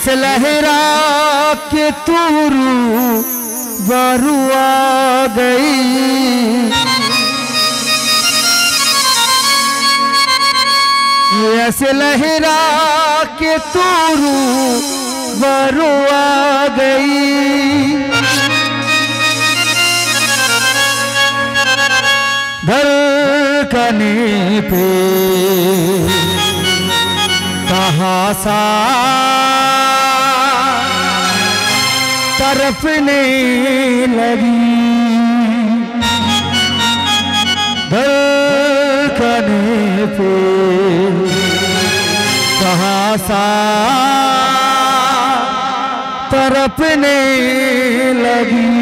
ऐसे लहरा के तूरू बरुआ गई, ऐसे लहरा के तूरू बरुआ गई। धड़कने पे कहाँ सा तरफने लगी, धड़कने पे कहाँ सा तरफने लगी।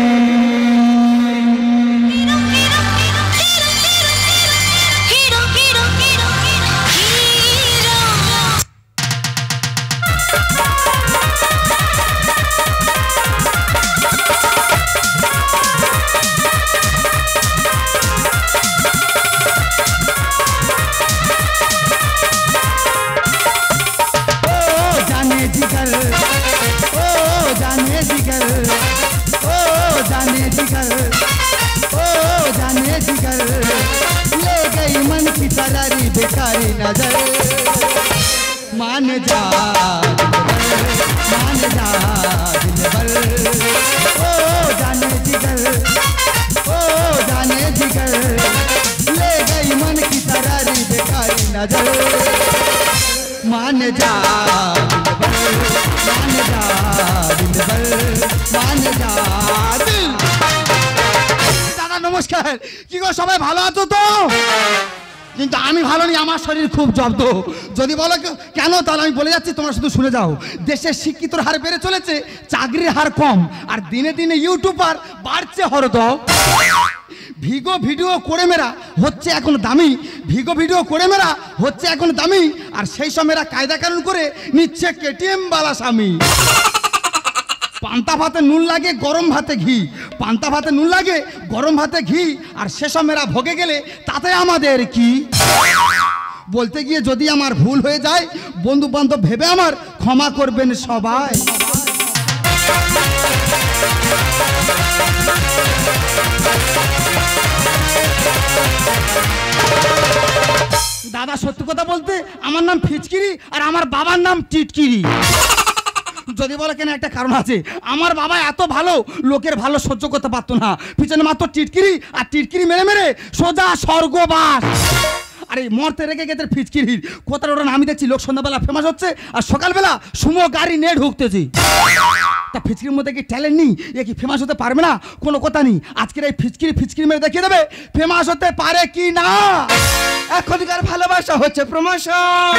बेकारी नजर मान जा दिलबर, ओ जाने जिगर, ओ जाने जिगर, ले गई मन की तरारी बेकारी नजर। मान जा दिलबर, मान जा दिल। दादा नमस्कार, কি গো সবাই ভালো আছো তো? কিন্তু আমি ভালো নেই, আমার শরীর খুব জব্দ। যদি বলো কেন তাহলে আমি বলে যাচ্ছি, তোমরা শুধু শুনে যাও। দেশের শিক্ষিতর হার বেড়ে চলেছে, চাকরির হার কম, আর দিনে দিনে ইউটিউবার বাড়ছে হরদম। ভিগো ভিডিও করে মেরা হচ্ছে এখন দামি, ভিগো ভিডিও করে মেরা হচ্ছে এখন দামি, আর সেই সব মেরা কায়দা কানুন করে নিচ্ছে কেটিএম বালা স্বামী। পান্তা ভাতে নুন লাগে, গরম ভাতে ঘি, পান্তা ভাতে নুন লাগে, গরম ভাতে ঘি, আর সেসব মেরা ভোগে গেলে তাতে আমাদের কি? বলতে গিয়ে যদি আমার ভুল হয়ে যায়, বন্ধু বান্ধব ভেবে আমার ক্ষমা করবেন সবাই। দাদা সত্যি কথা বলতে, আমার নাম ফিচকিরি আর আমার বাবার নাম টিটকিরি। যদি বলে কেন একটা কারণ আছে, আমার বাবা এত ভালো, লোকের ভালো সহ্য করতে পারতো না, পিছনে মাত্র টিটকিরি আর টিটকিরি মেরে মেরে সোজা স্বর্গবাস। আরে মরতে রেখে গেছে ফিচকিরির কোথায় ওটা আমি দেখছি, লোক সন্ধ্যাবেলা ফেমাস হচ্ছে আর সকালবেলা সুমো গাড়ি নিয়ে ঢুকতেছি। তা ফিচকিরির মধ্যে কি ট্যালেন্ট নেই? এ কি ফেমাস হতে পারবে না? কোনো কথা নেই, আজকের এই ফিচকিরি মেরে দেখিয়ে দেবে ফেমাস হতে পারে কি না। এখনকার ভালোবাসা হচ্ছে প্রমোশন।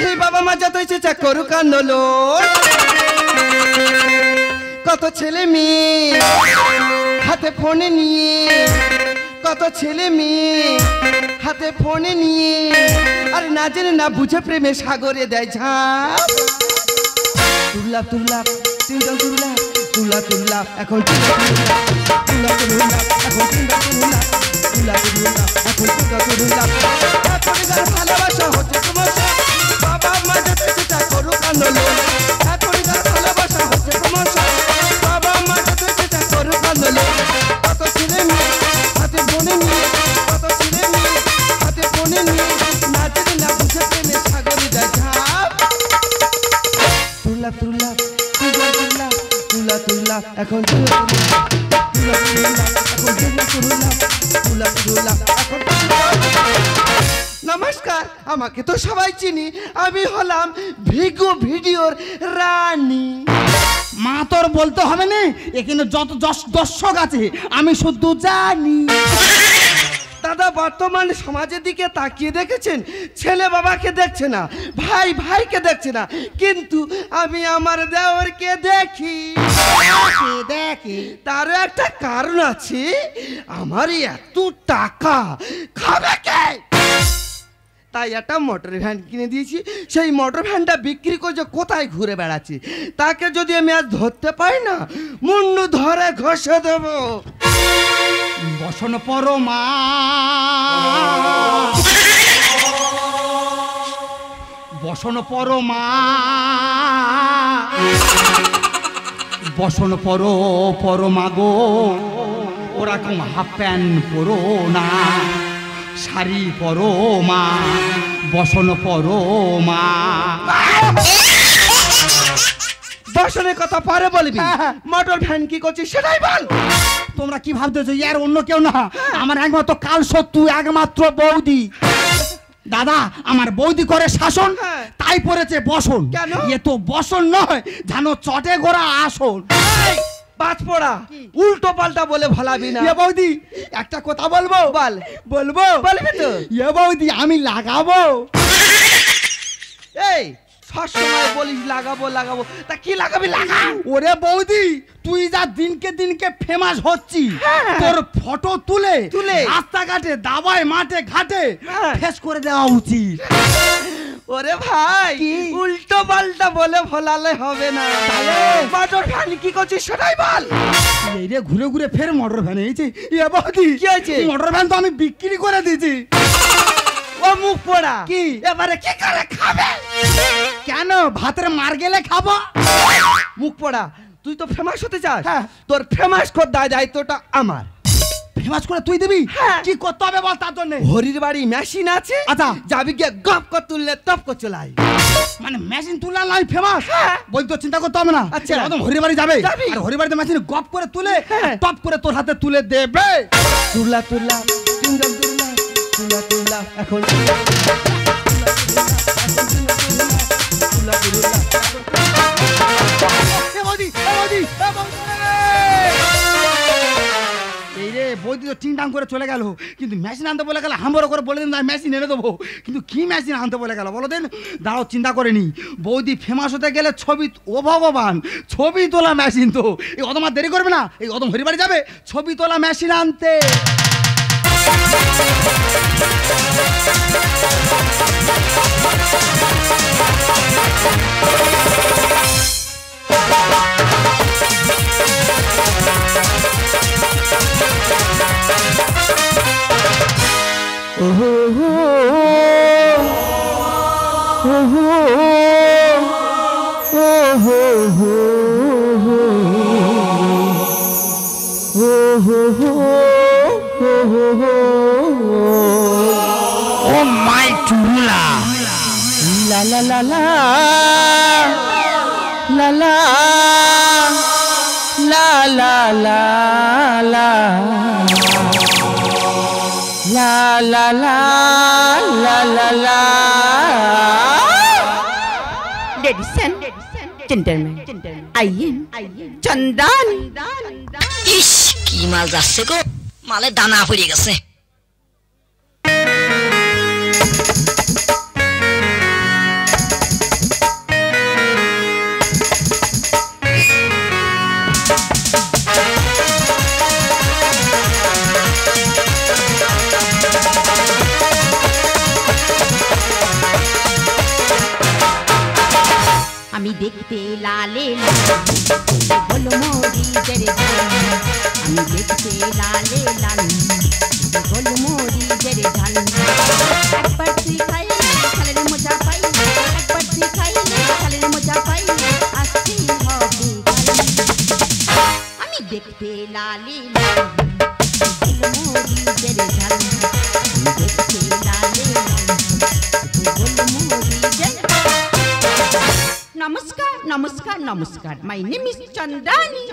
এই বাবা মা যতই চেষ্টা করুক আন্দোলন, কত ছেলে মেয়ে হাতে ফোনে নিয়ে, কত ছেলে মেয়ে হাতে ফোনে নিয়ে, আর না জেনে না বুঝে প্রেমে সাগরে দেয় ঝাঁপ। তুল্লা তুল্লা তিনজন তুল্লা তুল্লা তুল্লা এখন তুল্লা তুল্লা তুল্লা এখন তুল্লা তুল্লা তুল্লা তুল্লা এখন তুল্লা তুল্লা। এখনকার ভালোবাসা হচ্ছে প্রমোশন, বাবা মা যতই চেষ্টা করুক আন্দোলন। এখনকার ভালোবাসা হচ্ছে প্রমোশন, বাবা মা যতই চেষ্টা করুক আন্দোলন। কত ছেলে মেয়ে হাতে ফোনে নিয়ে, কত ছেলে মেয়ে হাতে ফোনে নিয়ে, না জেনে না বুঝে প্রেমে সাগরে যায় ঝাঁপ। তুল্লা তুল্লা তুল্লা তুল্লা তুল্লা তুল্লা এখন তুল্লা তুল্লা তুল্লা এখন তুল্লা তুল্লা তুল্লা তুল্লা এখন। নমস্কার, আমাকে তো সবাই চিনি, আমি হলাম ভিগো ভিডিওর রানী। মা তোর বলতে হবে না, এখানে যত দর্শক আছে আমি শুধু জানি। দাদা বর্তমান সমাজের দিকে তাকিয়ে দেখেছেন, ছেলে বাবাকে দেখছে না, ভাই ভাইকে দেখছে না, কিন্তু আমি আমার দেওরকে দেখি। তারও একটা কারণ আছে, আমার এত টাকা খাবে কে? তাই একটা মোটর ভ্যান কিনে দিয়েছি, সেই মোটর ভ্যানটা বিক্রি করে কোথায় ঘুরে বেড়াচ্ছি, তাকে যদি আমি আজ ধরতে পাই না, মুন্ডু ধরে ঘষে দেব। বসন পরমা বসন পরমা বসন পরমা গো ওরকম হাফ প্যান্ট পরো না শাড়ি পরো মা বসন পরমা বসনের কথা পরে বলবি মোটর ভ্যান কি করছিস সেটাই বল তোমরা কি ভাবতেছো ইয়ার অন্য কেউ না আমার একমাত্র কাল সত্য একমাত্র বৌদি দাদা আমার বৌদি করে শাসন তাই পড়েছে বসন কেন এ তো বসন নয় জানো চটে গোড়া আসন পাঁচ পড়া উল্টো পাল্টা বলে ভালাবি না এ বৌদি একটা কথা বলবো বলবো বলবি তো এ বৌদি আমি লাগাবো এই সবসময় বলিস লাগাবো লাগাবো তা কি লাগাবি লাগা ওরে বৌদি তুই যা দিনকে দিনকে ফেমাস হচ্ছি তোর ফটো তুলে রাস্তাঘাটে দাবায় মাঠে ঘাটে ফেস করে দেওয়া উচিত ওরে ভাই উল্টো পাল্টা বলে ভোলালে হবে না মোটর ভ্যান কি করছিস সেটাই বল এই রে ঘুরে ঘুরে ফের মোটর ভ্যান এইছে এ বৌদি কি হয়েছে মোটর ভ্যান তো আমি বিক্রি করে দিয়েছি ও মুখ পোড়া কি এবারে কি করে খাবে কেন ভাতের মার গেলে খাবো মুখ পোড়া তুই তো ফেমাস হতে চাস তোর ফেমাস কর দায়িত্বটা আমার ফেমাস করে তুই দিবি কি করতে হবে বল তার জন্য হরির বাড়ি মেশিন আছে আচ্ছা যাবি গিয়ে গপ কর তুললে টপ কর চলাই মানে মেশিন তুললে নাই ফেমাস বল তো চিন্তা করতে হবে না আচ্ছা একদম হরি বাড়ি যাবে আর হরি বাড়িতে মেশিন গপ করে তুলে টপ করে তোর হাতে তুলে দেবে তুললা তুললা তিনজন তুললা তুললা তুললা এখন এই রে বৌদি তো টিং টাং করে চলে গেল কিন্তু মেশিন আনতে বলে গেল হামবড় করে বলে দিন মেশিন এনে দেবো কিন্তু কি মেশিন আনতে বলে গেল বলো দেন দাঁড়াও চিন্তা করে নি বৌদি ফেমাস হতে গেলে ছবি ও ভগবান ছবি তোলা মেশিন তো এই অদম আর দেরি করবে না এই অদম হরিবাড়ি যাবে ছবি তোলা মেশিন আনতে La la la la la la la la la la la la la la la Ladies and gentlemen, I am Chandan. ইস কি মাল যাচ্ছে গো মালে দানা পড়ে গেছে আমি দেখতে লালে বলো মোরি জেরে আমি দেখতে লালে লাল বলো মোরি জেরে ঝাল একবার তুই খাইলে খালের মজা পাই একবার তুই খাইলে খালের মজা পাই আসতে হবে আমি দেখতে লালে বলো মোরি জেরে ঝাল আমি দেখতে লালে বলো মোরি জেরে নমস্কার নমস্কার নমস্কার মাই নেম ইজ চন্দানি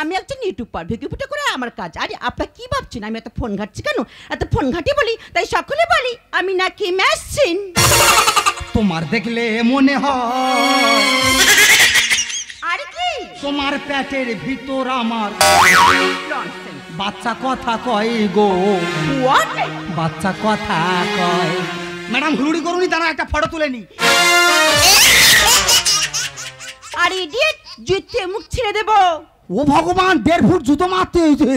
আমি একজন ইউটিউবার ভিডিও করে আমার কাজ আরে আপনারা কি ভাবছেন আমি এত ফোন ঘাটছি কেন এত ফোন ঘাটি বলি তাই সকলে বলি আমি নাকি মেশিন তোমার দেখলে মনে হয় আর কি তোমার পেটের ভিতর আমার বাচ্চা কথা কয় গো হোয়াট বাচ্চা কথা কয় ম্যাডাম হুড়ুড়ি করুনি দাঁড়া একটা ফটো তুলে নি আর ইডিয়েট জুতে মুখ ছেড়ে দেবো ও ভগবান 1.5 ফুট জুতো মারতে হয়েছে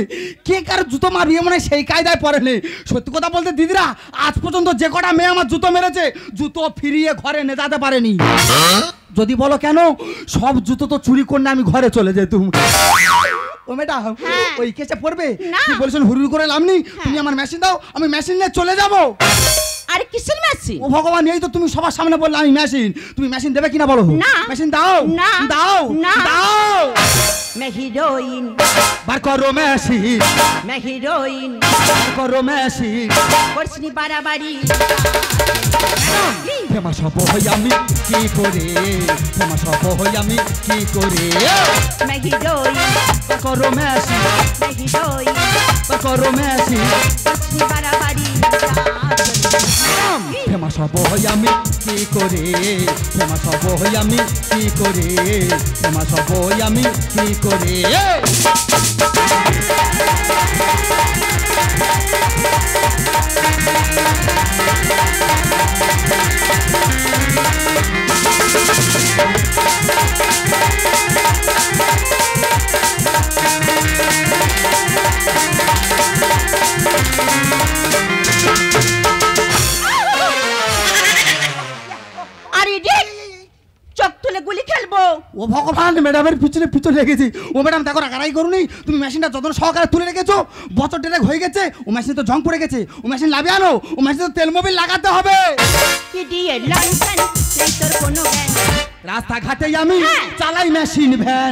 কে কার জুতো মারবি মানে সেই কায়দায় পড়েনি সত্যি কথা বলতে দিদিরা আজ পর্যন্ত যে কটা মেয়ে আমার জুতো মেরেছে জুতো ফিরিয়ে ঘরে নিয়ে যেতে পারেনি যদি বলো কেন সব জুতো তো চুরি করে আমি ঘরে চলে যেতুম ও ম্যাডাম হ্যাঁ। ওই কেসে পড়বে না। কি বলছেন হুড়ুড় করে লাভ নেই তুমি আমার মেশিন দাও আমি মেশিন নিয়ে চলে যাব আরে কিসের মেশিন? ও ভগবান এই তো তুমি সবার সামনে বললে আমি মেশিন তুমি মেশিন দেবে কিনা বলো না। মেশিন দাও না। দাও না। দাও मैं हीरोइन বার করো মেশিন मैं हीरोइन বার করো মেশিন করছনি বাড়াবাড়ি ফেমাস হব হই আমি কি করে ফেমাস হব হই আমি কি করে मैं हीरोइन বার করো মেশিন मैं हीरोइन বার করো মেশিন করছনি বাড়াবাড়ি ফেমাস হব হই আমি কি করে ফেমাস হব হই আমি কি করে ফেমাস হব হই আমি কি করে আরে রে চোখ তুলে গুলি খেলবো ও ভগবান ম্যাডামের পিছনে পিছনে লেগেছি ও ম্যাডাম দেখো রাগারাই করুনি তুমি মেশিনটা যত্ন সহকারে তুলে রেখেছো বছর ডেরেক হয়ে গেছে ও মেশিন তো জং পড়ে গেছে ও মেশিন লাভে আনো ও মেশিন তো তেল মোবিল লাগাতে হবে কি দিয়ে লঙ্কন নেই তোর কোনো জ্ঞান রাস্তাঘাটে আমি হ্যাঁ। চালাই মেশিন ভ্যান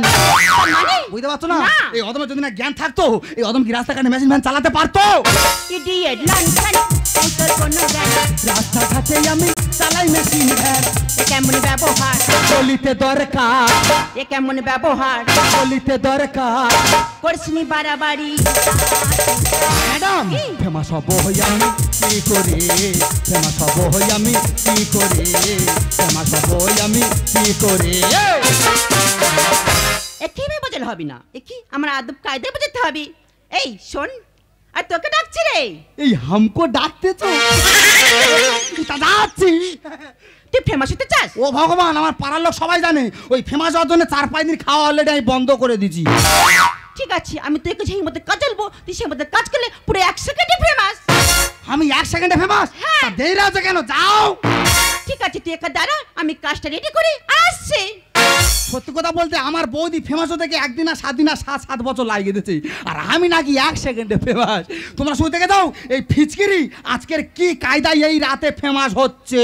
মানে বুঝতে পারছো না না। এই অদমের যদি না জ্ঞান থাকতো এই অদম কি রাস্তাঘাটে মেশিন ভ্যান চালাতে পারতো কি দিয়ে লঙ্কন নেই তোর কোনো জ্ঞান রাস্তাঘাটে আমি চালাই মেশিন ভ্যান এ কেমন ব্যবহার চলিতে দরকার এ কেমন ব্যবহার চলিতে দরকার করছনি বাড়াবাড়ি ম্যাডাম ফেমাস হব হই আমি কি করে ফেমাস হব হই আমি কি করে ফেমাস হব হই আমি কি করে এ কি বোঝালে হবে না এ কি আমার আদব কায়দায় বোঝাতে হবে এই শোন আর তোকে ডাকছি রে এই হামকো ডাকতেছো যাচ্ছি তুই ফেমাস হতে চাস ও ভগবান আমার পাড়ার লোক সবাই জানে ওই ফেমাস হওয়ার জন্য 4-5 দিন খাওয়া অলরেডি আমি বন্ধ করে দিয়েছি ঠিক আছে আমি তোকে সেই মতো কাজ বলবো তুই সেই মতো কাজ করলে পুরো 1 সেকেন্ডে ফেমাস আমি 1 সেকেন্ডে ফেমাস হ্যাঁ। দেরি আছে কেন যাও ঠিক আছে তুই একা দাঁড়া আমি কাজটা রেডি করে আসছি সত্যি কথা বলতে আমার বৌদি ফেমাস হতে 1 দিন আর 7 দিন আর 7 বছর লাগিয়ে দিয়েছে আর আমি নাকি 1 সেকেন্ডে ফেমাস তোমরা শুরু থেকে দাও এই ফিচকিরি আজকের কি কায়দায় এই রাতে ফেমাস হচ্ছে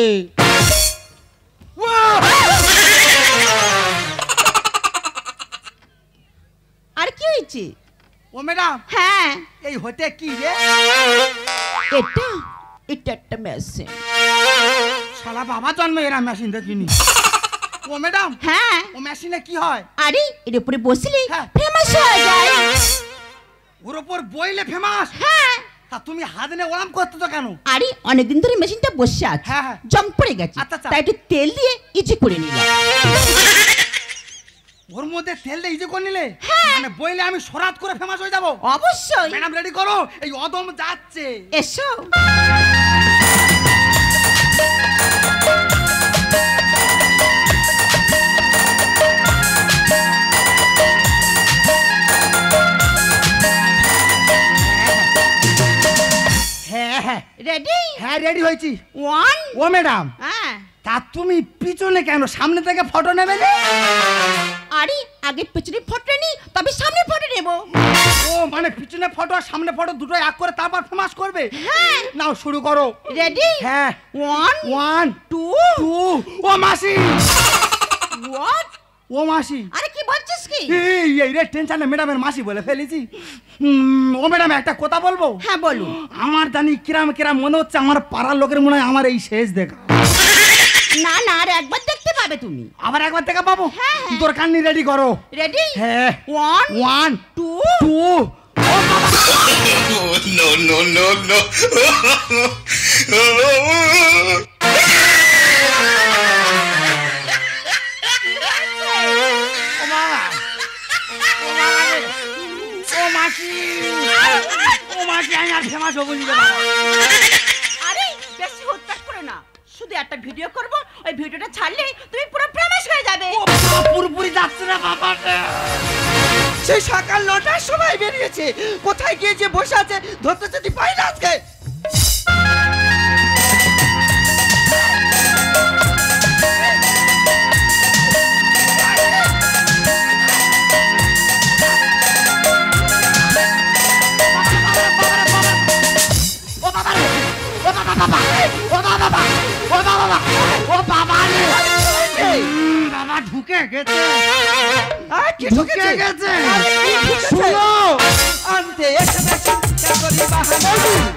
আর কি হয়েছে ও ম্যাডাম হ্যাঁ এই হতে কি রে এটা এটা একটা মেশিন শালা বাবা জন্মে এরা মেশিন দেখিনি ও ম্যাডাম হ্যাঁ ও মেশিনে কি হয় আরে এর উপরে বসলে হ্যাঁ। ফেমাস হয়ে যায় ওর উপর বইলে ফেমাস হ্যাঁ তা তুমি হাত নিয়ে ওরাম করতে তো কেন আরে অনেকদিন ধরে মেশিনটা বসে আছে হ্যাঁ, হ্যাঁ। জং পড়ে গেছে আচ্ছা, আচ্ছা। তাই একটু তেল দিয়ে ইজি করে নিলাম ওর মধ্যে তেল দিয়ে ইজি করে নিলে হ্যাঁ। মানে বইলে আমি সরাত করে ফেমাস হয়ে যাব অবশ্যই ম্যাডাম রেডি করো এই অদম যাচ্ছে এসো হ্যাঁ হ্যাঁ রেডি হ্যাঁ রেডি হয়েছি 1 ও ম্যাডাম হ্যাঁ তা তুমি পিছনে কেন সামনে থেকে ফটো নেবে না আরে আগে পেছনে ফটো নি তবে সামনে ফটো নেব ও মানে পিছনে ফটো আর সামনে ফটো দুটো এক করে তারপর ফেমাস করবে হ্যাঁ নাও শুরু করো রেডি হ্যাঁ 1 1 2 2 ও মাসি হোয়াট ও মাসি আরে কি বলছিস কি এই রে টেনশনে ম্যাডামের মাসি বলে ফেলেছি ও ম্যাডাম একটা কথা বলবো হ্যাঁ বলুন আমার জানি কিরাম কিরাম মনে হচ্ছে আমার পাড়ার লোকের মনে হয় আমার এই শেষ দেখা না না আর একবার দেখতে পাবে তুমি আবার একবার দেখা পাবো হ্যাঁ, হ্যাঁ। তোর কান্নি রেডি করো রেডি হ্যাঁ 1 1 2 2 no, no, no, no. আরে বেশি হুটপাট করো না শুধু একটা ভিডিও করব ওই ভিডিওটা ছাড়লে তুমি পুরো ফেমাস হয়ে যাবে পুরোপুরি যাচ্ছে না বাবা সেই সকাল 9টার সময় বেরিয়েছে কোথায় গিয়ে যে বসে আছে ধরতে যদি পাই না আজকে ও বাবা ও বাবা ও বাবা ও বাবা রে বাবা ঢুকে গেছে কি ঢুকে গেছে শুনো আনতে এসে মেশিন করি বাহানা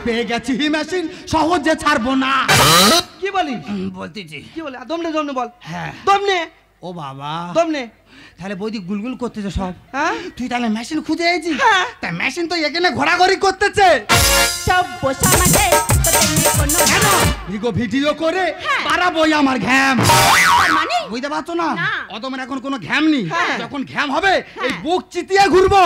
পেয়ে গেছি মেশিন সহজে ছাড়বো না কি বলিস বলতেছি কি বলে দমনে দমনে বল হ্যাঁ দমনে ও বাবা দমনে তাহলে বৌদি গুলগুল করতেছে সব হ্যাঁ তুই তাহলে মেশিন খুঁজে আইছিস হ্যাঁ। তা মেশিন তো এখানে ঘোরাঘুরি করতেছে সভ্য সমাজে তোদের নেই কোনো কেন ভিডিও করে পারাবই আমার ঘ্যাম তার মানে বুঝতে পারছো না না। অতমের এখন কোনো ঘ্যাম নেই হ্যাঁ। যখন ঘ্যাম হবে এই বুক চিতিয়ে ঘুরবো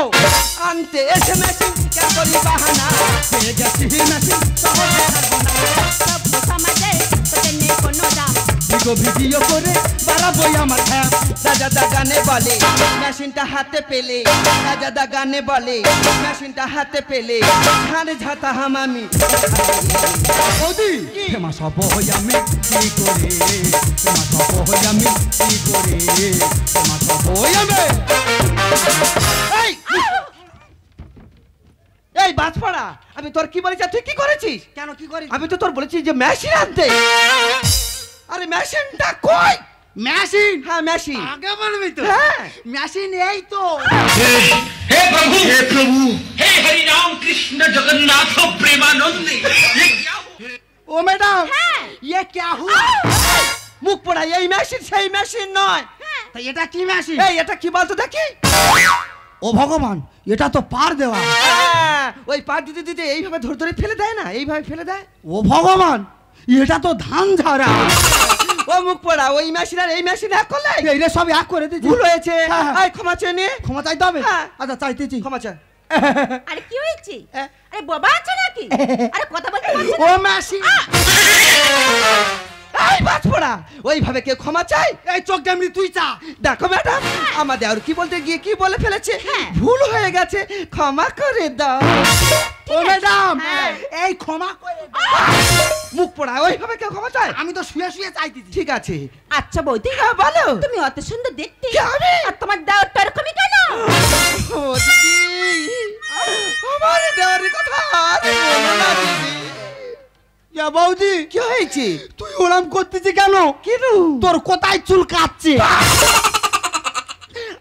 আনতে এসে মেশিন করি বাহানা পেয়ে গেছি মেশিন সহজে ছাড়বো না সভ্য সমাজে তোদের নেই কোনো দাম ভিডিও করে পারাবই আমার ঘ্যাম রাজা গানে বলে মেশিনটা হাতে পেলে রাজা গানে বলে মেশিনটা হাতে পেলে ঝাড়ে ঝাঁটা হামামি বৌদি ক্ষমা সব হই আমি কি করে ক্ষমা সব হই আমি কি করে ক্ষমা সব হই আমি এই এই বাজপাড়া আমি তোর কি বলেছি আর তুই কি করেছিস কেন কি করি আমি তো তোর বলেছি যে মেশিন আনতে আরে মেশিনটা কই মেশিন হ্যাঁ মেশিন আগে বলবি তো হ্যাঁ মেশিন এই তো हे प्रभु हे प्रभु हे हरि राम कृष्ण जगन्नाथ प्रेमानंद ये क्या ও ম্যাডাম ये क्या हुआ মুখ পড়া এই মেশিন সেই মেশিন নয় তা এটা কি মেশিন এই এটা কি বলতো দেখি ও ভগবান এটা তো পার দেওয়া হ্যাঁ, ওই পা দিতে দিতে এইভাবে ধরে ধরে ফেলে দেয় না এইভাবে ফেলে দেয় ও ভগবান এটা তো ধান ঝাড়া ও মুখ পড়া ওই মেশিন আর এই মেশিন এক করলে এইরে সব এক করে দিয়েছি ভুল হয়েছে হ্যাঁ, হ্যাঁ। আয় ক্ষমা চেয়ে নে ক্ষমা চাইতে হবে হ্যাঁ। আচ্ছা চাইতেছি ক্ষমা চা আরে কি হয়েছে আরে বাবা আছে নাকি আরে কথা বলতে পারছিস ও মেশিন এই বাজপড়া ওইভাবে কেউ ক্ষমা চাই এই চোখ যেমনি তুই চা দেখো ম্যাডাম আমাদের আর কি বলতে গিয়ে কি বলে ফেলেছে ভুল হয়ে গেছে ক্ষমা করে দাও ও ম্যাডাম হ্যাঁ। এই ক্ষমা করে মুখ পড়া ওইভাবে কেউ ক্ষমা চায় আমি তো শুয়ে শুয়ে চাইতেছি ঠিক আছে আচ্ছা বৌদি হ্যাঁ বলো তুমি অত সুন্দর দেখতে কে আমি? আর তোমার দেওয়ারটা এরকমই কেন ও দিদি আমার দেওয়ার কথা আর বলো না দিদি ইয়া বৌদি কি হয়েছে তুই ওরম করতেছি কেন কেন তোর কোথায় চুল কাটছে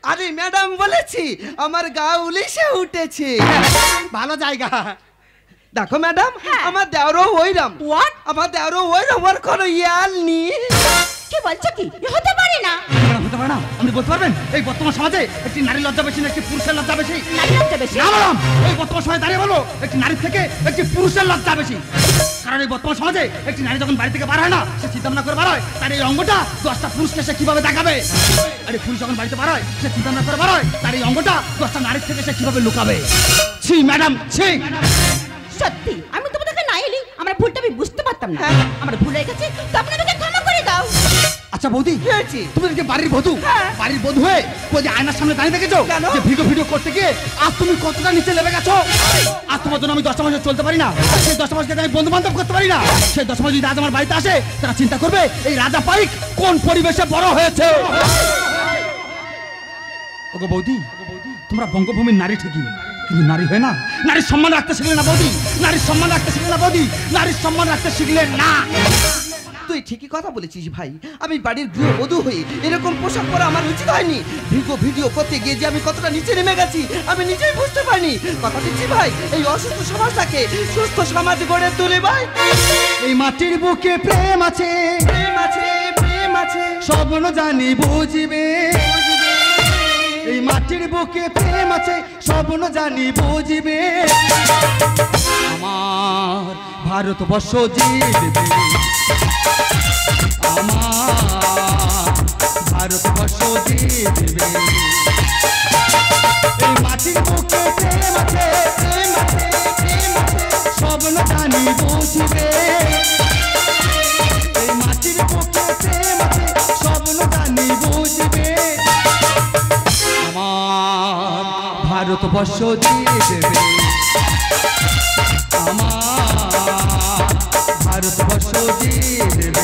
আরে ম্যাডাম বলেছি আমার গা উলিশে উঠেছে ভালো জায়গা দেখো ম্যাডাম আমার দেওয়ারও ওইরাম What? আমার দেওয়ারও ওইরাম আর কোনো ইয়াল নি কি বলছো কি এ হতে পারে না হতে পারে না আপনি বলতে পারবেন এই বর্তমান সমাজে একটি নারী লজ্জা বেশি না একটি পুরুষের লজ্জা বেশি নারী লজ্জা বেশি না ম্যাডাম এই বর্তমান সময়ে দাঁড়িয়ে বলো একটি নারীর থেকে একটি পুরুষের লজ্জা বেশি কারণ এই বর্তমান সমাজে একটি নারী যখন বাড়ি থেকে বার হয় না সে চিন্তা ভাবনা করে বার হয় তার এই অঙ্গটা 10টা পুরুষকে সে কিভাবে দেখাবে আরে পুরুষ যখন বাড়িতে বার হয় সে চিন্তা ভাবনা করে বার হয় তার এই অঙ্গটা 10টা নারীর থেকে সে কিভাবে লুকাবে ছি ম্যাডাম ছি সত্যি আমি তোমাদেরকে না এলি আমার ভুলটা আমি বুঝতে পারতাম না আমার ভুল হয়ে গেছে তো আপনি আমাকে ক্ষমা করে দাও আচ্ছা বৌদি কি হয়েছে? তুমি যে বাড়ির বধূ বাড়ির বধূ হয়ে ওই যে আয়নার সামনে দাঁড়িয়ে দেখেছো কেন? যে ভিডিও করতে গিয়ে আজ তুমি কতটা নিচে নেমে গেছো আজ তোমার জন্য আমি 10টা মাসে চলতে পারি না সেই 10টা মাসকে আমি বন্ধু বান্ধব করতে পারি না সেই 10 মাস যদি আজ আমার বাড়িতে আসে তারা চিন্তা করবে এই রাজা পাইক কোন পরিবেশে বড় হয়েছে ওগো বৌদি তোমরা বঙ্গভূমির নারী ঠিকই কিন্তু নারী হয় না নারীর সম্মান রাখতে শিখলে না বৌদি নারীর সম্মান রাখতে শিখলে না বৌদি নারীর সম্মান রাখতে শিখলে না তুই ঠিকই কথা বলেছিস ভাই আমি বাড়ির গৃহবধূ হয়ে এরকম পোশাক পরা আমার উচিত হয়নি ভিডিও করতে গিয়ে যে আমি কতটা নিচে নেমে গেছি আমি নিজেই বুঝতে পারিনি কথা দিচ্ছি ভাই এই অসুস্থ সমাজটাকে সুস্থ সমাজ গড়ে তুলে ভাই এই মাটির বুকে প্রেম আছে প্রেম আছে প্রেম আছে স্বপ্ন জানি বুঝিবে এই মাটির বুকে প্রেম আছে স্বপ্ন জানি বুঝিবে আমার ভারতবর্ষ জিতবে আমার ভারতবর্ষ জিতবে এই মাটির বুকে প্রেম আছে প্রেম আছে প্রেম আছে স্বপ্ন জানি বুঝিবে এই মাটির বুকে প্রেম আছে স্বপ্ন জানি বুঝবে আমার ভারতবর্ষ জিতবে আমার ভারতবর্ষ জিতবে